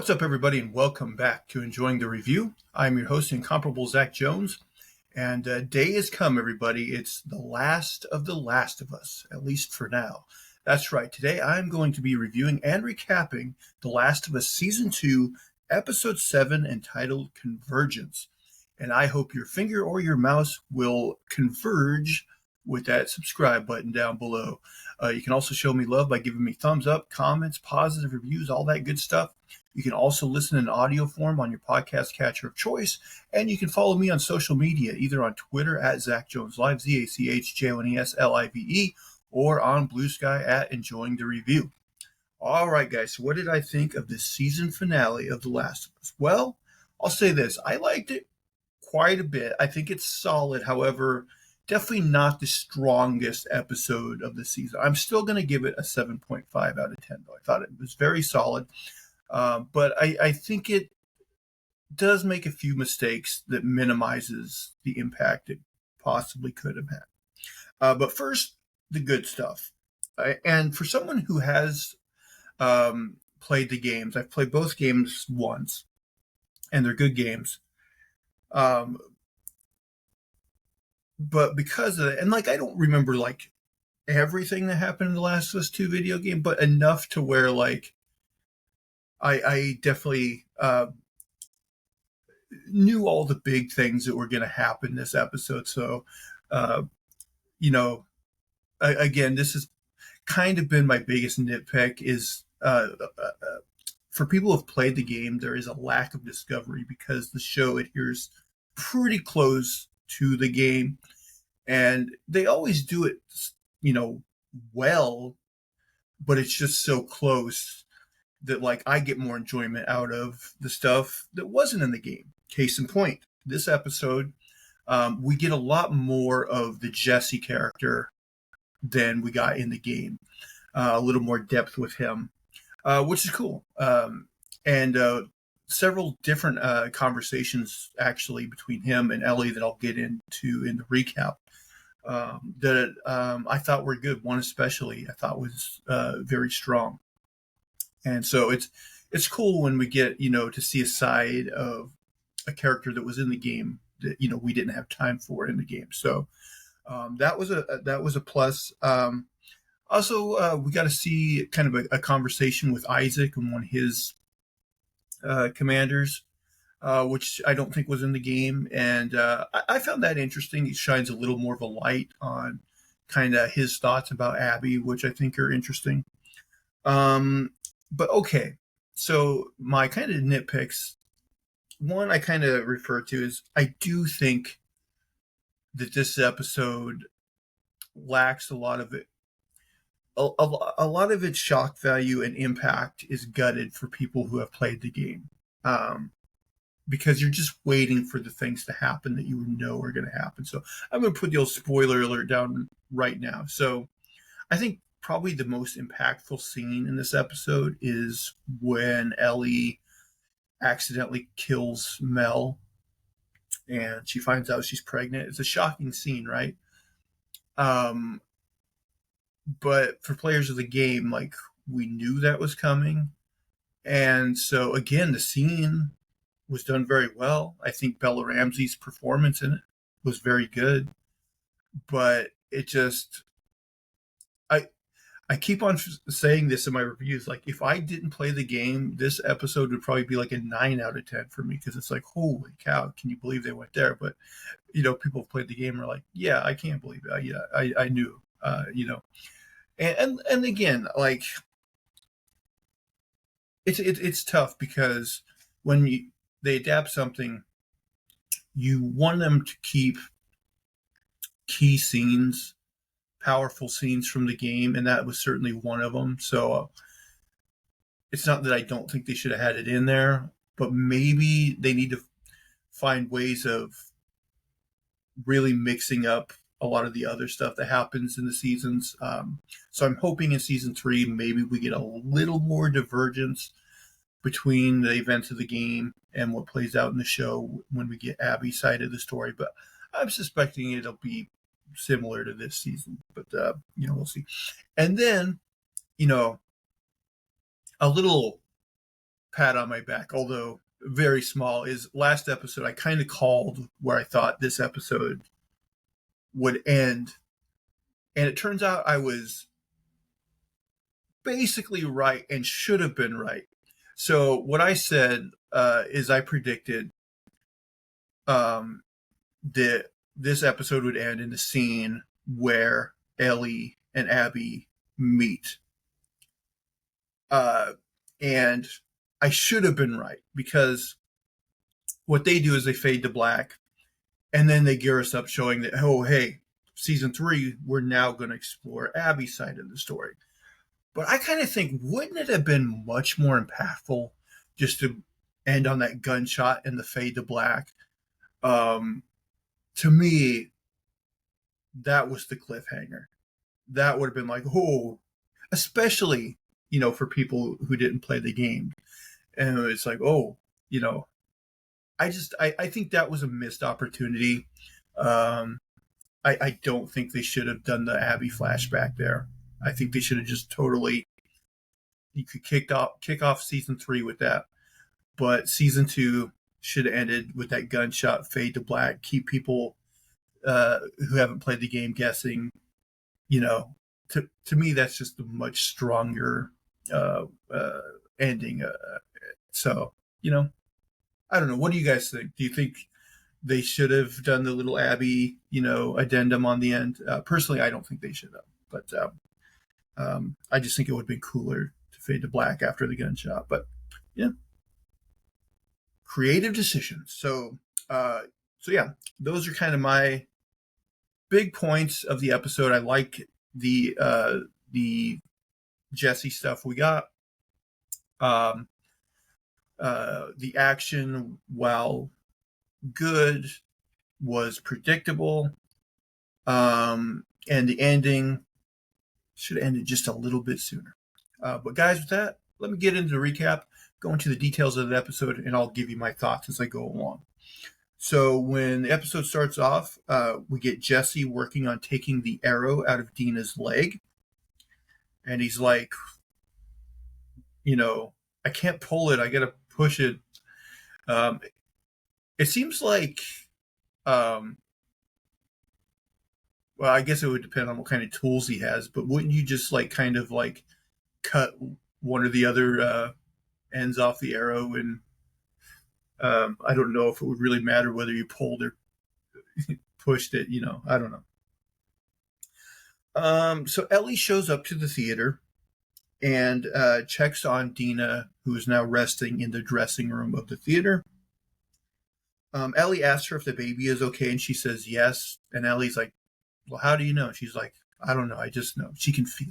What's up, everybody, and welcome back to Enjoying the Review. I'm your host, Incomparable Zach Jones, and day has come, everybody. It's the last of The Last of Us, at least for now. That's right. Today, I'm going to be reviewing and recapping The Last of Us Season 2, Episode 7, entitled Convergence. And I hope your finger or your mouse will converge with that subscribe button down below. You can also show me love by giving me thumbs up, comments, positive reviews, all that good stuff. You can also listen in audio form on your podcast catcher of choice, and you can follow me on social media, either on Twitter at Zach Jones Live, ZachJonesLive, or on Blue Sky at Enjoying the Review. All right, guys, so what did I think of this season finale of The Last of Us? Well, I'll say this. I liked it quite a bit. I think it's solid. However, definitely not the strongest episode of the season. I'm still going to give it a 7.5 out of 10, though. I thought it was very solid. But I think it does make a few mistakes that minimizes the impact it possibly could have had. But first, the good stuff. And for someone who has played the games, I've played both games once, and they're good games. But because of it, and I don't remember everything that happened in the Last of Us 2 video game, but enough to where I definitely knew all the big things that were going to happen this episode. So, again, this has kind of been my biggest nitpick is for people who have played the game, there is a lack of discovery because the show adheres pretty close to the game, and they always do it, well, but it's just so close that I get more enjoyment out of the stuff that wasn't in the game. Case in point, this episode, we get a lot more of the Jesse character than we got in the game. A little more depth with him, which is cool. And several different conversations actually between him and Ellie that I'll get into in the recap that I thought were good. One especially I thought was very strong. And so it's cool when we get, to see a side of a character that was in the game that, we didn't have time for in the game. So that was a plus. Also, we got to see kind of a conversation with Isaac and one of his commanders, which I don't think was in the game. And I found that interesting. He shines a little more of a light on kind of his thoughts about Abby, which I think are interesting. But okay, so my kind of nitpicks, one I kind of refer to is I do think that this episode lacks a lot of it. A lot of its shock value and impact is gutted for people who have played the game, because you're just waiting for the things to happen that you know are going to happen. So I'm going to put the old spoiler alert down right now. So I think probably the most impactful scene in this episode is when Ellie accidentally kills Mel and she finds out she's pregnant. It's a shocking scene, right? But for players of the game, we knew that was coming. And so again, the scene was done very well. I think Bella Ramsey's performance in it was very good, but it just, I keep on saying this in my reviews. If I didn't play the game, this episode would probably be a 9 out of 10 for me because it's holy cow, can you believe they went there? But, people who played the game are yeah, I can't believe it. Yeah, I knew, And again, it's tough because when they adapt something, you want them to keep key scenes, powerful scenes from the game, and that was certainly one of them. So it's not that I don't think they should have had it in there, but maybe they need to find ways of really mixing up a lot of the other stuff that happens in the seasons. So I'm hoping in season 3, maybe we get a little more divergence between the events of the game and what plays out in the show when we get Abby's side of the story. But I'm suspecting it'll be similar to this season, but we'll see. And then, a little pat on my back, although very small, is last episode I kind of called where I thought this episode would end. And it turns out I was basically right and should have been right. So what I said is I predicted that this episode would end in the scene where Ellie and Abby meet. And I should have been right, because what they do is they fade to black, and then they gear us up showing that, oh, hey, season 3, we're now going to explore Abby's side of the story. But I kind of think, wouldn't it have been much more impactful just to end on that gunshot and the fade to black? To me, that was the cliffhanger. That would have been like, oh, especially, for people who didn't play the game. And it's like, oh, I think that was a missed opportunity. I don't think they should have done the Abby flashback there. I think they should have just totally, you could kick off season 3 with that. But season 2 should have ended with that gunshot fade to black, keep people who haven't played the game guessing. To me, that's just a much stronger ending. So, I don't know. What do you guys think? Do you think they should have done the little Abby, addendum on the end? Personally, I don't think they should have. But I just think it would have been cooler to fade to black after the gunshot. But, yeah. Creative decisions. So yeah, those are kind of my big points of the episode. I like the Jesse stuff we got. The action, while good, was predictable. And the ending should have ended just a little bit sooner. But guys, with that, let me get into the recap, go into the details of the episode, and I'll give you my thoughts as I go along. So when the episode starts off, we get Jesse working on taking the arrow out of Dina's leg. And he's like, I can't pull it. I got to push it. It seems like, well, I guess it would depend on what kind of tools he has, but wouldn't you just kind of cut one or the other ends off the arrow? And I don't know if it would really matter whether you pulled or pushed it, I don't know. So Ellie shows up to the theater and checks on Dina, who is now resting in the dressing room of the theater. Ellie asks her if the baby is okay, and she says yes. And Ellie's like, well, how do you know? She's like, I don't know. I just know. She can feel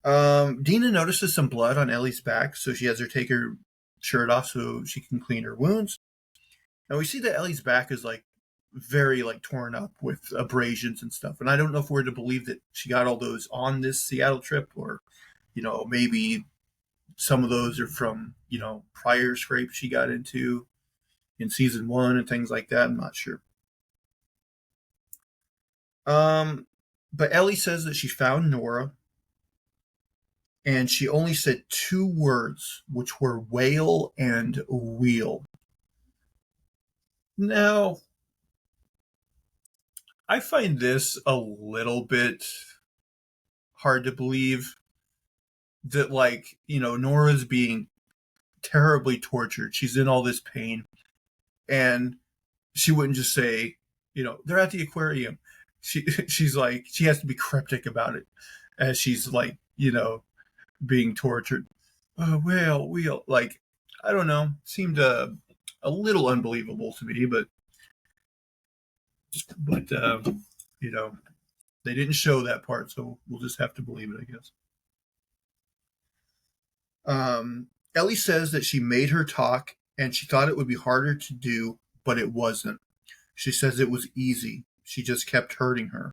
it. Dina notices some blood on Ellie's back, so she has her take her shirt off so she can clean her wounds. And we see that Ellie's back is very torn up with abrasions and stuff. And I don't know if we're to believe that she got all those on this Seattle trip, or, maybe some of those are from, prior scrapes she got into in season 1 and things like that. I'm not sure. But Ellie says that she found Nora, and she only said 2 words, which were whale and wheel. Now, I find this a little bit hard to believe that, Nora's being terribly tortured. She's in all this pain, and she wouldn't just say, they're at the aquarium. She's like, she has to be cryptic about it as she's being tortured. Oh, whale. I don't know. Seemed a little unbelievable to me, but they didn't show that part, so we'll just have to believe it, I guess. Ellie says that she made her talk, and she thought it would be harder to do, but it wasn't. She says it was easy. She just kept hurting her.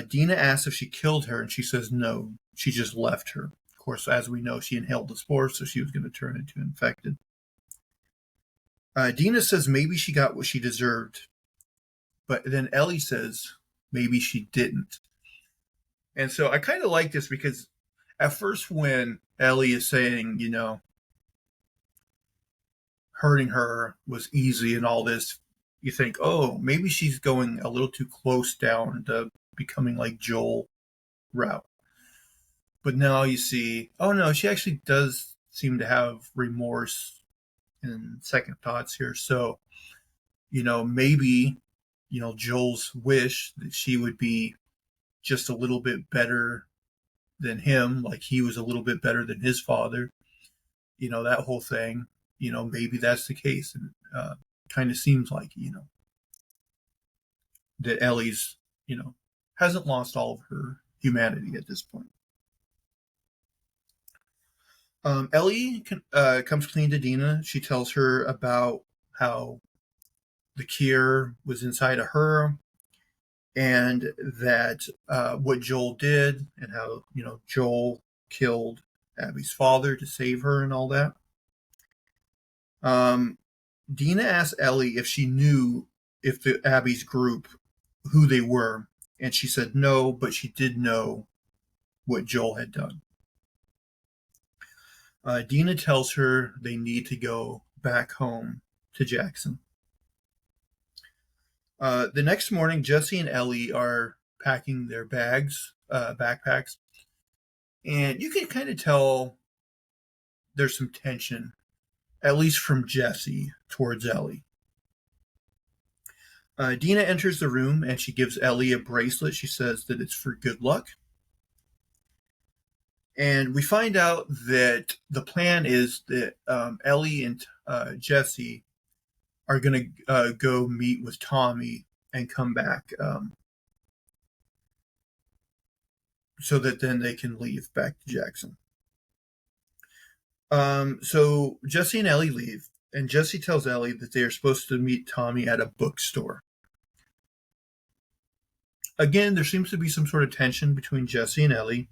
Dina asks if she killed her, and she says no. She just left her. Of course, as we know, she inhaled the spores, so she was going to turn into infected. Dina says maybe she got what she deserved, but then Ellie says maybe she didn't. And so I kind of like this, because At first, when Ellie is saying, hurting her was easy and all this, you think, oh, maybe she's going a little too close down to becoming like Joel route. But now you see, oh no, she actually does seem to have remorse and second thoughts here. So, maybe, Joel's wish that she would be just a little bit better than him, like he was a little bit better than his father, that whole thing, maybe that's the case. And kind of seems like, that Ellie's, hasn't lost all of her humanity at this point. Ellie comes clean to Dina. She tells her about how the cure was inside of her, and that what Joel did, and how Joel killed Abby's father to save her, and all that. Dina asked Ellie if she knew if the Abby's group, who they were, and she said no, but she did know what Joel had done. Dina tells her they need to go back home to Jackson. The next morning, Jesse and Ellie are packing their backpacks, and you can kind of tell there's some tension, at least from Jesse towards Ellie. Dina enters the room and she gives Ellie a bracelet. She says that it's for good luck. And we find out that the plan is that Ellie and Jesse are going to go meet with Tommy and come back so that then they can leave back to Jackson. So Jesse and Ellie leave, and Jesse tells Ellie that they are supposed to meet Tommy at a bookstore. Again, there seems to be some sort of tension between Jesse and Ellie.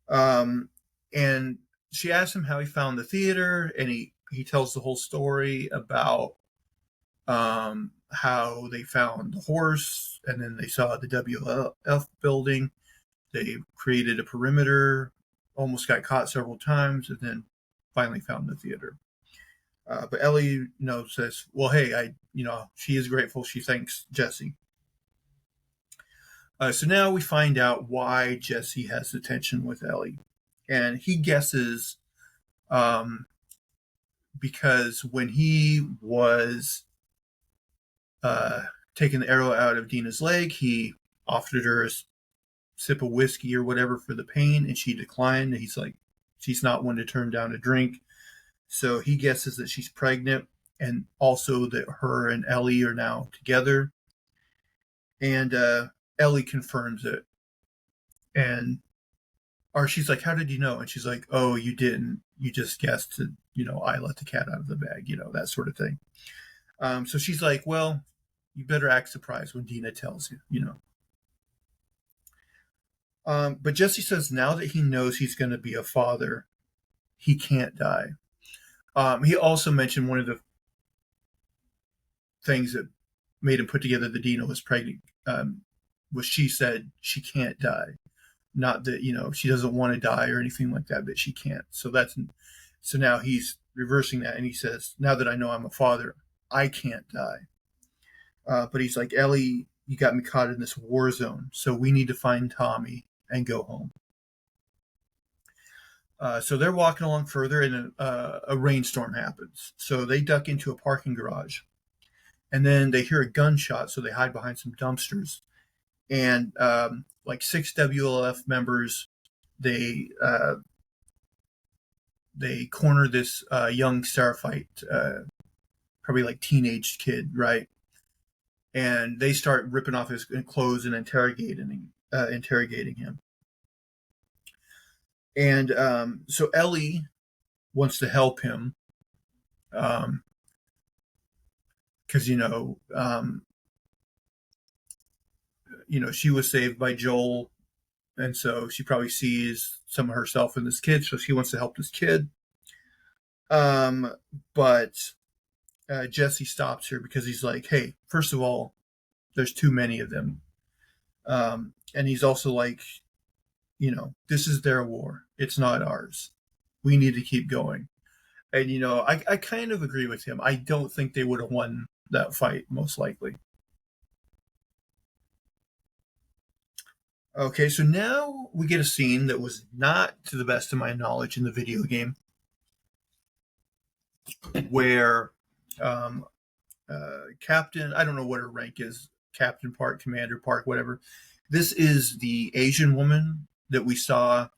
And she asks him how he found the theater, and he tells the whole story about how they found the horse, and then they saw the WLF building. They created a perimeter, almost got caught several times, and then finally found the theater. But Ellie, says, well, hey, she is grateful. She thanks Jesse. So now we find out why Jesse has the tension with Ellie. And he guesses because when he was taking the arrow out of Dina's leg, he offered her a sip of whiskey or whatever for the pain, and she declined. He's like, she's not one to turn down a drink. So he guesses that she's pregnant, and also that her and Ellie are now together. And Ellie confirms it. Or she's like, how did you know? And she's like, oh, you didn't. You just guessed that, I let the cat out of the bag, that sort of thing. So she's like, well, you better act surprised when Dina tells you, But Jesse says now that he knows he's going to be a father, he can't die. He also mentioned one of the things that made him put together that Dina was pregnant was she said she can't die. Not that, she doesn't want to die or anything like that, but she can't. So now he's reversing that, and he says, now that I know I'm a father, I can't die. But he's like, Ellie, you got me caught in this war zone, so we need to find Tommy and go home. So they're walking along further, and a rainstorm happens. So they duck into a parking garage, and then they hear a gunshot, so they hide behind some dumpsters. And like 6 WLF members, they corner this young Seraphite, probably like teenage kid, right? And they start ripping off his clothes and interrogating him. And so Ellie wants to help him because she was saved by Joel, and so she probably sees some of herself in this kid, so she wants to help this kid. But Jesse stops her because he's like, hey, first of all, there's too many of them. And he's also like, this is their war. It's not ours. We need to keep going. And, I kind of agree with him. I don't think they would have won that fight, most likely. Okay, so now we get a scene that was not, to the best of my knowledge, in the video game, where um, Captain, I don't know what her rank is, Captain Park, Commander Park, whatever. This is the Asian woman that we saw.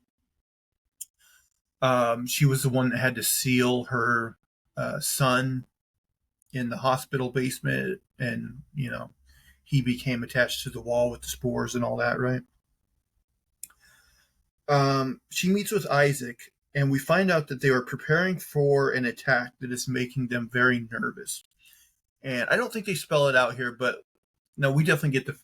She was the one that had to seal her son in the hospital basement, and he became attached to the wall with the spores and all that, right? She meets with Isaac, and we find out that they are preparing for an attack that is making them very nervous. And I don't think they spell it out here, but no, we definitely get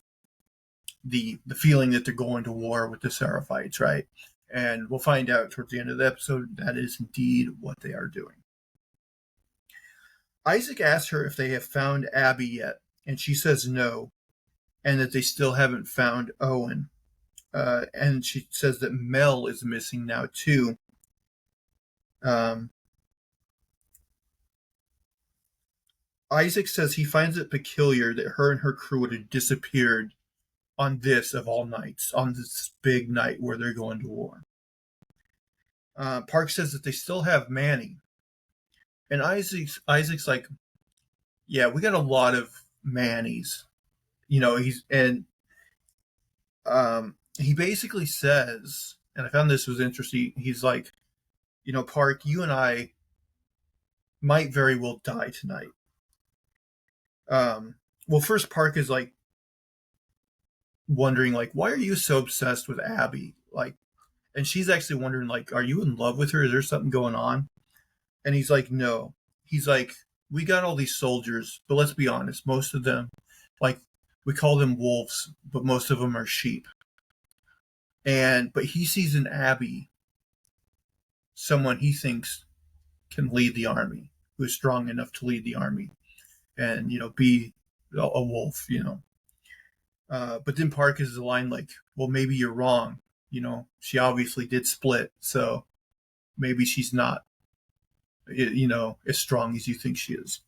the feeling that they're going to war with the Seraphites, right? And we'll find out towards the end of the episode that is indeed what they are doing. Isaac asks her if they have found Abby yet, and she says no, and that they still haven't found Owen. And she says that Mel is missing now too. Isaac says he finds it peculiar that her and her crew would have disappeared on this of all nights, on this big night where they're going to war. Park says that they still have Manny. And Isaac's like, yeah, we got a lot of Mannies. He basically says, and I found this was interesting, he's like, Park, you and I might very well die tonight. Well, first Park is like wondering, like, why are you so obsessed with Abby? Like, and she's actually wondering, like, are you in love with her? Is there something going on? And he's like, no. He's like, we got all these soldiers, but let's be honest, most of them, like, we call them wolves, but most of them are sheep. But he sees in Abby someone he thinks can lead the army, who is strong enough to lead the army and, be a wolf, But then Park is the line like, well, maybe you're wrong. She obviously did split, so maybe she's not, as strong as you think she is.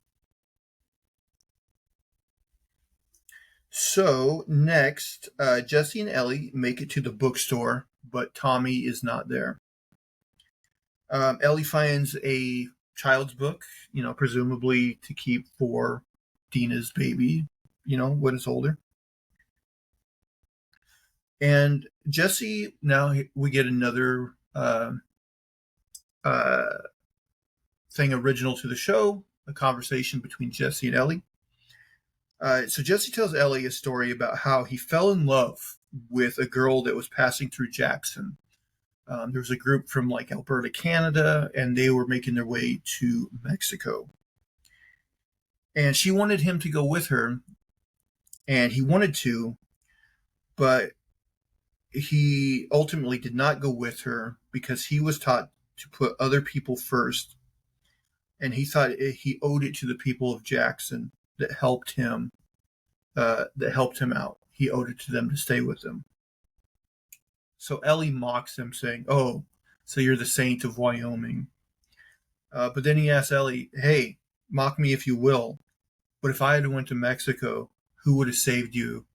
So next, Jesse and Ellie make it to the bookstore, but Tommy is not there. Ellie finds a child's book, presumably to keep for Dina's baby, when it's older. And Jesse, now we get another thing original to the show, a conversation between Jesse and Ellie. So Jesse tells Ellie a story about how he fell in love with a girl that was passing through Jackson. There was a group from like Alberta, Canada, and they were making their way to Mexico. And she wanted him to go with her, and he wanted to, but he ultimately did not go with her because he was taught to put other people first, and he thought he owed it to the people of Jackson that helped him out. He owed it to them to stay with him. So Ellie mocks him, saying, "Oh, so you're the saint of Wyoming." But then he asks Ellie, "Hey, mock me if you will, but if I had went to Mexico, who would have saved you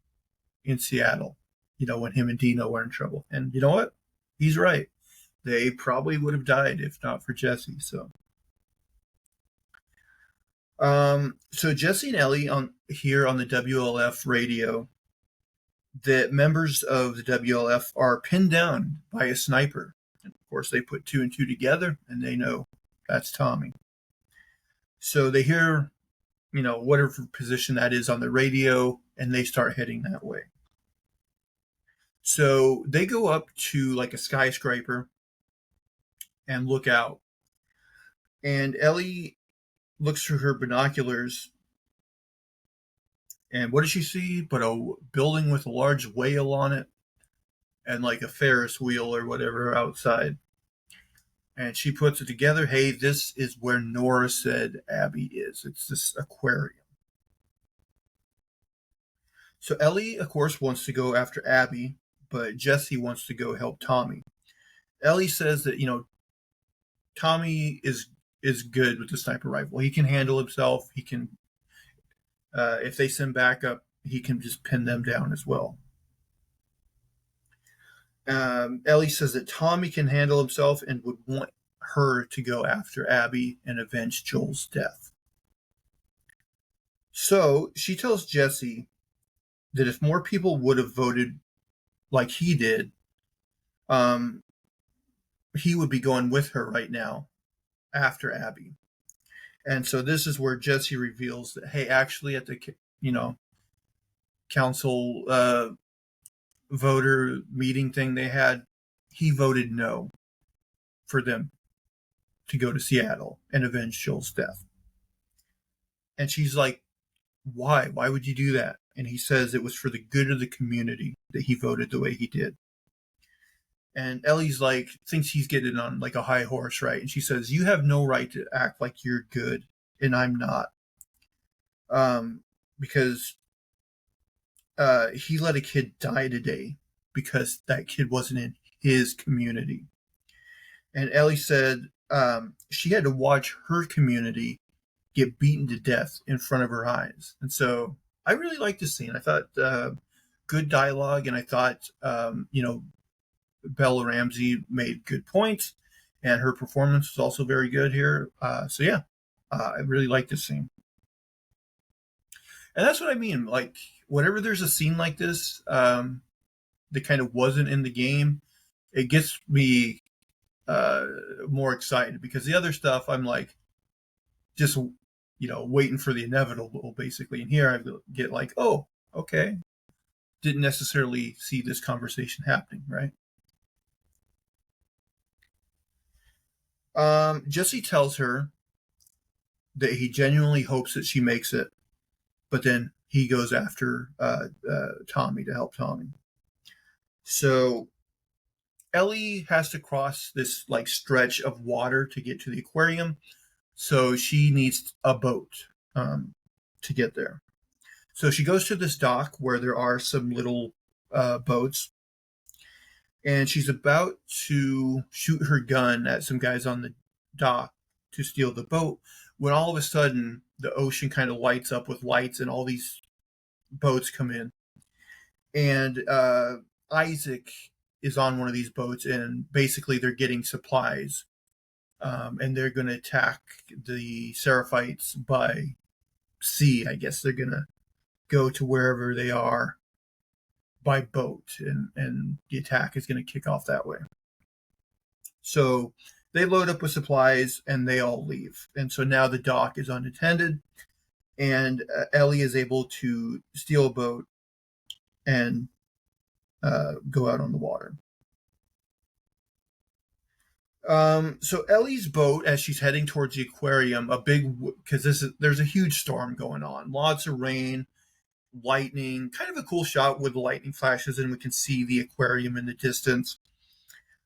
in Seattle? When him and Dino were in trouble." And you know what? He's right. They probably would have died if not for Jesse. So Jesse and Ellie here on the WLF radio, that members of the WLF are pinned down by a sniper. And of course, they put two and two together, and they know that's Tommy. So they hear, whatever position that is on the radio, and they start heading that way. So they go up to like a skyscraper and look out. And Ellie looks through her binoculars, and what does she see but a building with a large whale on it and like a Ferris wheel or whatever outside. And she puts it together. Hey, this is where Nora said Abby is. It's this aquarium. So Ellie, of course, wants to go after Abby, but Jesse wants to go help Tommy. Ellie says that, Tommy is good with the sniper rifle. He can handle himself. He can, if they send backup, he can just pin them down as well. Ellie says that Tommy can handle himself and would want her to go after Abby and avenge Joel's death. So she tells Jesse that if more people would have voted like he did, he would be going with her right now after Abby. And so this is where Jesse reveals that, hey, actually at the, council voter meeting thing they had, he voted no for them to go to Seattle and avenge Joel's death. And she's like, why? Why would you do that? And he says it was for the good of the community that he voted the way he did. And Ellie's like, thinks he's getting on like a high horse, right? And she says, you have no right to act like you're good, and I'm not. Because he let a kid die today because that kid wasn't in his community. And Ellie said she had to watch her community get beaten to death in front of her eyes. And so I really liked this scene. I thought good dialogue, and I thought, Bella Ramsey made good points, and her performance was also very good here. So yeah, I really liked this scene. And that's what I mean. Like, whenever there's a scene like this that kind of wasn't in the game, it gets me more excited, because the other stuff I'm like just waiting for the inevitable, basically. And here I get like, oh, okay, didn't necessarily see this conversation happening, right? Jesse tells her that he genuinely hopes that she makes it, but then he goes after Tommy to help Tommy. So Ellie has to cross this like stretch of water to get to the aquarium, so she needs a boat to get there. So she goes to this dock where there are some little boats, and she's about to shoot her gun at some guys on the dock to steal the boat, when all of a sudden the ocean kind of lights up with lights and all these boats come in. And Isaac is on one of these boats, and basically they're getting supplies, and they're going to attack the Seraphites by sea. I guess they're going to go to wherever they are by boat, and the attack is going to kick off that way. So they load up with supplies and they all leave. And so now the dock is unattended, and Ellie is able to steal a boat and go out on the water. So Ellie's boat, as she's heading towards the aquarium, because there's a huge storm going on, lots of rain, lightning, kind of a cool shot with the lightning flashes, and we can see the aquarium in the distance.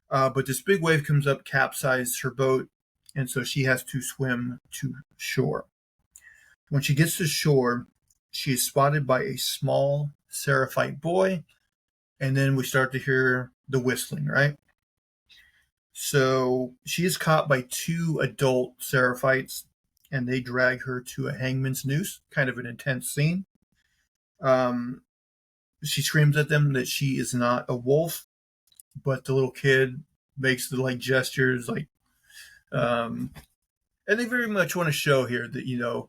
But this big wave comes up, capsizes her boat, and so she has to swim to shore. When she gets to shore, she is spotted by a small Seraphite boy, and then we start to hear the whistling, right? So she is caught by two adult Seraphites, and they drag her to a hangman's noose, kind of an intense scene. She screams at them that she is not a wolf, but the little kid makes the like gestures, like, and they very much want to show here that,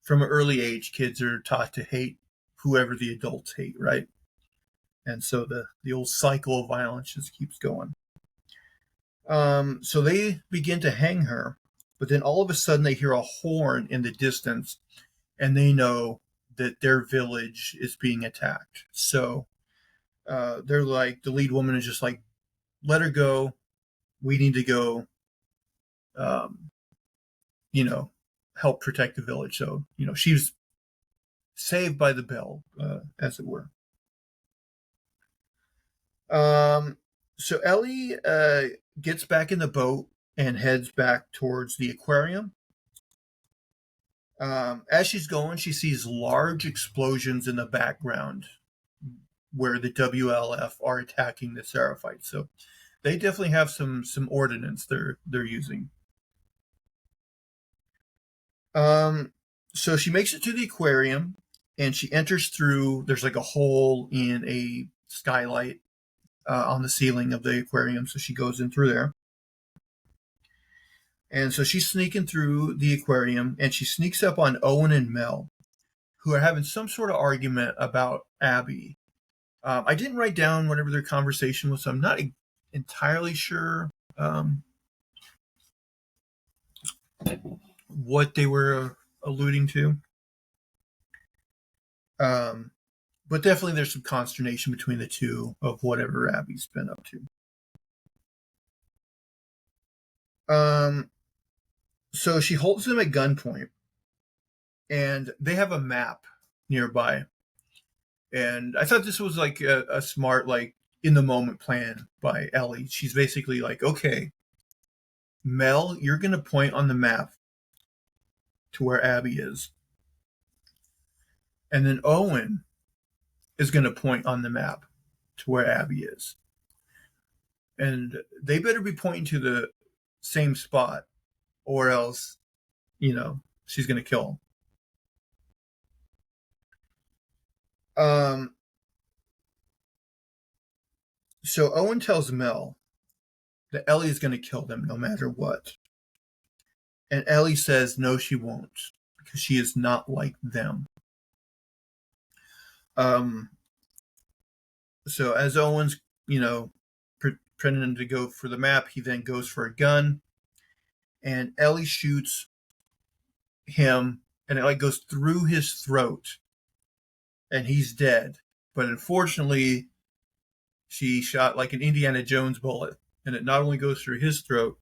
from an early age, kids are taught to hate whoever the adults hate, right? And so the old cycle of violence just keeps going. So they begin to hang her, but then all of a sudden they hear a horn in the distance, and they know that their village is being attacked. So they're like, the lead woman is just like, let her go. We need to go, help protect the village. So, she's saved by the bell, as it were. So Ellie gets back in the boat and heads back towards the aquarium. As she's going, she sees large explosions in the background, where the WLF are attacking the Seraphites. So they definitely have some ordnance they're using. So she makes it to the aquarium, and she enters through. There's like a hole in a skylight on the ceiling of the aquarium, so she goes in through there. And so she's sneaking through the aquarium, and she sneaks up on Owen and Mel, who are having some sort of argument about Abby. I didn't write down whatever their conversation was, so I'm not entirely sure what they were alluding to. But definitely there's some consternation between the two of whatever Abby's been up to. So she holds them at gunpoint, and they have a map nearby. And I thought this was like a smart, like, in the moment plan by Ellie. She's basically like, okay, Mel, you're going to point on the map to where Abby is. And then Owen is going to point on the map to where Abby is. And they better be pointing to the same spot, or else, she's going to kill him. So Owen tells Mel that Ellie is going to kill them no matter what. And Ellie says no, she won't, because she is not like them. So as Owen's, pretending to go for the map, he then goes for a gun, and Ellie shoots him, and it like goes through his throat, and he's dead. But unfortunately, she shot like an Indiana Jones bullet, and it not only goes through his throat,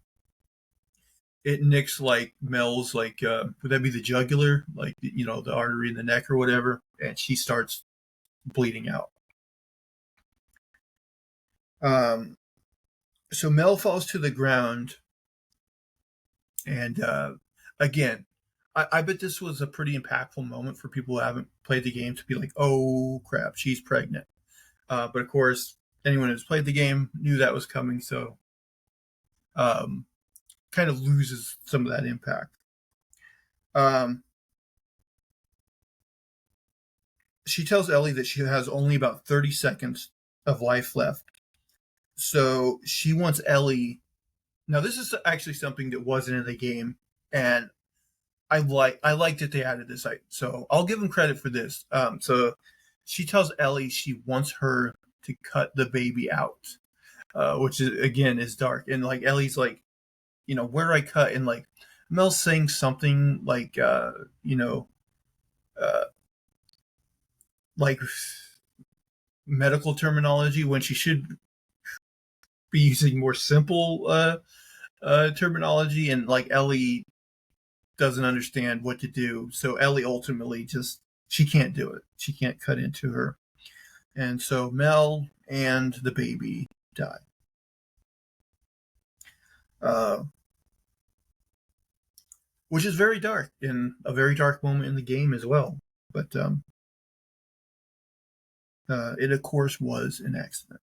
it nicks like Mel's, like, would that be the jugular, like, the artery in the neck or whatever, and she starts bleeding out. So Mel falls to the ground, and again, I bet this was a pretty impactful moment for people who haven't played the game to be like, oh crap, she's pregnant. But of course, anyone who's played the game knew that was coming, so kind of loses some of that impact. She tells Ellie that she has only about 30 seconds of life left. So she wants Ellie. Now, this is actually something that wasn't in the game, and I like that they added this. So I'll give them credit for this. So she tells Ellie she wants her to cut the baby out, which is, again, is dark. And like Ellie's like, where do I cut? And like Mel's saying something like, like medical terminology when she should be using more simple terminology, and like Ellie doesn't understand what to do. So Ellie ultimately she can't do it. She can't cut into her. And so Mel and the baby die. Which is very dark, and a very dark moment in the game as well. But it, of course, was an accident.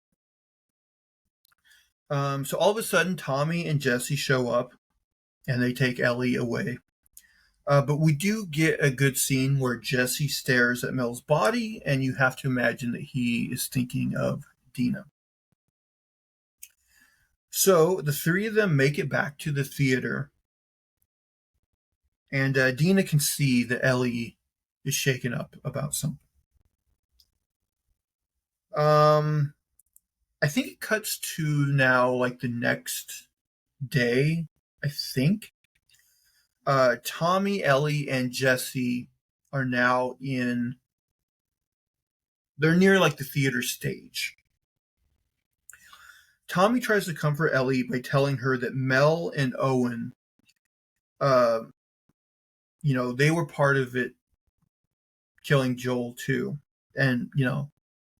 So all of a sudden, Tommy and Jesse show up, and they take Ellie away. But we do get a good scene where Jesse stares at Mel's body, and you have to imagine that he is thinking of Dina. So the three of them make it back to the theater, and Dina can see that Ellie is shaken up about something. I think it cuts to now like the next day, I think. Tommy, Ellie, and Jesse are now they're near like the theater stage. Tommy tries to comfort Ellie by telling her that Mel and Owen, they were part of it killing Joel too. And,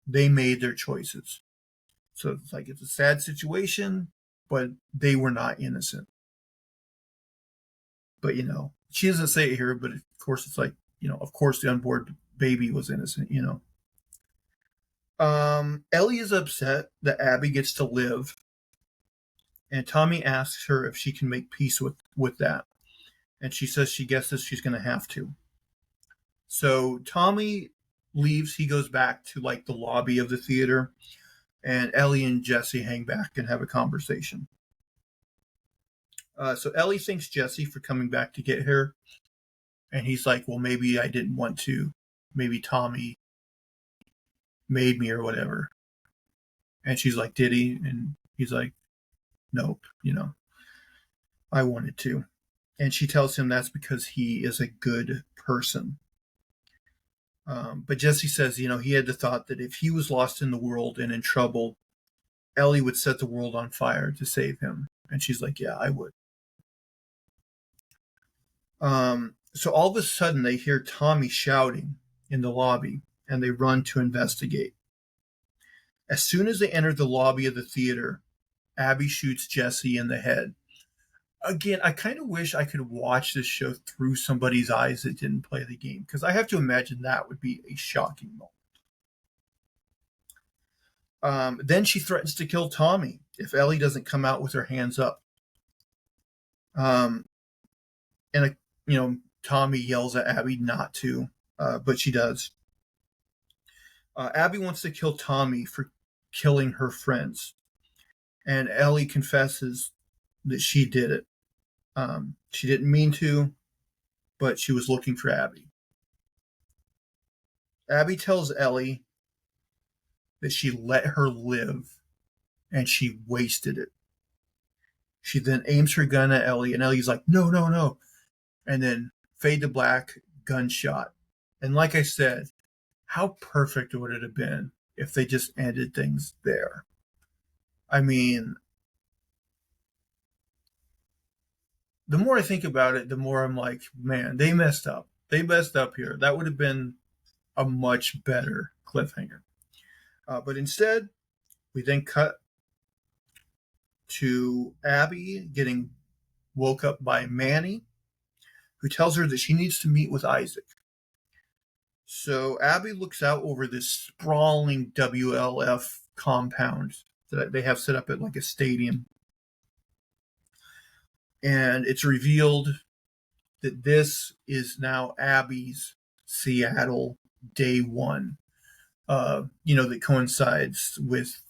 they made their choices. So it's like, it's a sad situation, but they were not innocent. But, she doesn't say it here, but of course it's like, of course the unborn baby was innocent, Ellie is upset that Abby gets to live, and Tommy asks her if she can make peace with that. And she says she guesses she's going to have to. So Tommy leaves. He goes back to like the lobby of the theater, and Ellie and Jesse hang back and have a conversation. So Ellie thanks Jesse for coming back to get her, and he's like, well, maybe I didn't want to. Maybe Tommy made me or whatever. And she's like, did he? And he's like, nope, I wanted to. And she tells him that's because he is a good person. But Jesse says, he had the thought that if he was lost in the world and in trouble, Ellie would set the world on fire to save him. And she's like, yeah, I would. So all of a sudden they hear Tommy shouting in the lobby, and they run to investigate. As soon as they enter the lobby of the theater, Abby shoots Jesse in the head. Again, I kind of wish I could watch this show through somebody's eyes that didn't play the game, because I have to imagine that would be a shocking moment. Then she threatens to kill Tommy if Ellie doesn't come out with her hands up. And Tommy yells at Abby not to, but she does. Abby wants to kill Tommy for killing her friends, and Ellie confesses that she did it. She didn't mean to, but she was looking for Abby. Abby tells Ellie that she let her live and she wasted it. She then aims her gun at Ellie, and Ellie's like, no, no, no. And then fade to black, gunshot. And like I said, how perfect would it have been if they just ended things there? I mean, the more I think about it, the more I'm like, man, they messed up. They messed up here. That would have been a much better cliffhanger. But instead, we then cut to Abby getting woke up by Manny, who tells her that she needs to meet with Isaac. So Abby looks out over this sprawling WLF compound that they have set up at like a stadium. And it's revealed that this is now Abby's Seattle day one, that coincides with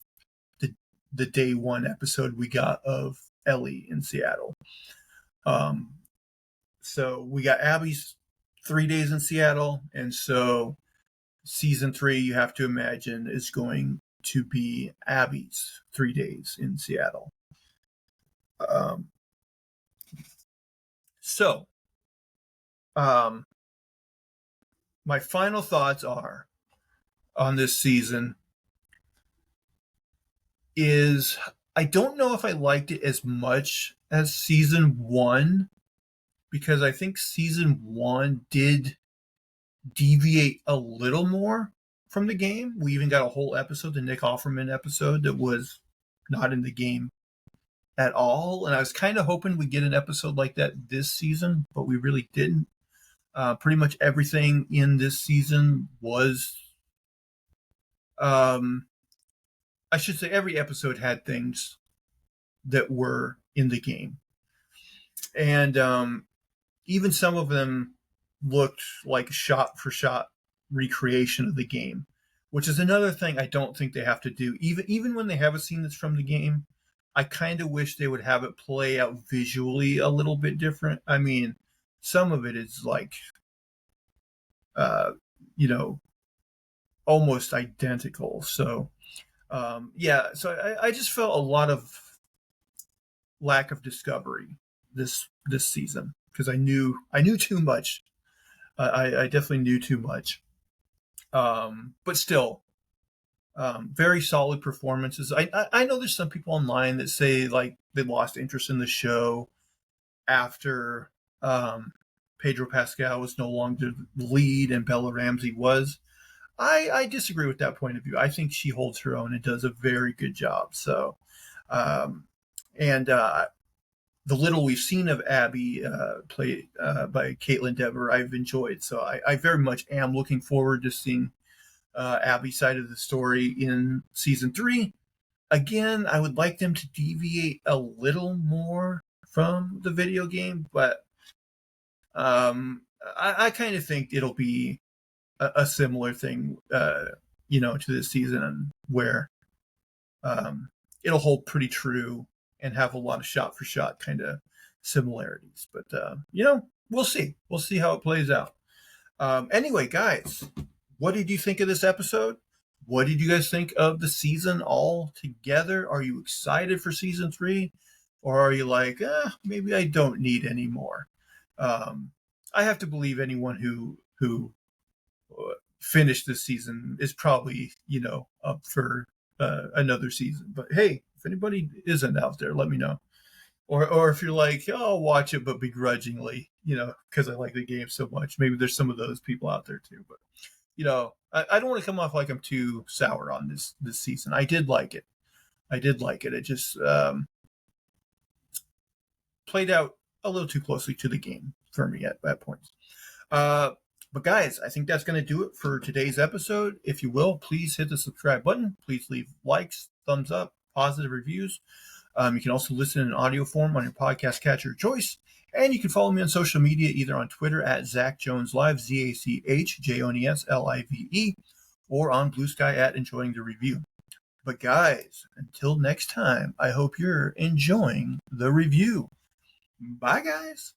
the day one episode we got of Ellie in Seattle. So we got Abby's 3 days in Seattle, and so season 3, you have to imagine, is going to be Abby's 3 days in Seattle. So my final thoughts are on this season is I don't know if I liked it as much as season 1, because I think season 1 did deviate a little more from the game. We even got a whole episode, the Nick Offerman episode, that was not in the game at all. And I was kind of hoping we'd get an episode like that this season, but we really didn't. Pretty much everything in this season was, I should say every episode had things that were in the game. And even some of them looked like shot-for-shot recreation of the game, which is another thing I don't think they have to do. Even when they have a scene that's from the game, I kind of wish they would have it play out visually a little bit different. I mean, some of it is like, almost identical. So, so I just felt a lot of lack of discovery this season, because I knew too much. I definitely knew too much. But still, very solid performances. I know there's some people online that say like they lost interest in the show after Pedro Pascal was no longer the lead and Bella Ramsey was. I disagree with that point of view. I think she holds her own and does a very good job. So, the little we've seen of Abby played by Kaitlyn Dever, I've enjoyed. So I very much am looking forward to seeing Abby's side of the story in season 3. Again, I would like them to deviate a little more from the video game, but I kind of think it'll be a similar thing, to this season where it'll hold pretty true and have a lot of shot for shot kind of similarities. But we'll see. We'll see how it plays out. Anyway, guys, what did you think of this episode? What did you guys think of the season all together? Are you excited for season 3? Or are you like, maybe I don't need any more? I have to believe anyone who finished this season is probably, up for another season. But hey, if anybody isn't out there, let me know. Or if you're like, oh, I'll watch it, but begrudgingly, because I like the game so much. Maybe there's some of those people out there too. But, I don't want to come off like I'm too sour on this season. I did like it. It just played out a little too closely to the game for me at points. But guys, I think that's going to do it for today's episode. If you will, please hit the subscribe button. Please leave likes, thumbs up, positive reviews. You can also listen in audio form on your podcast catcher of choice. And you can follow me on social media, either on Twitter at ZachJonesLive, ZachJonesLive, or on Blue Sky at Enjoying the Review. But guys, until next time, I hope you're enjoying the review. Bye, guys.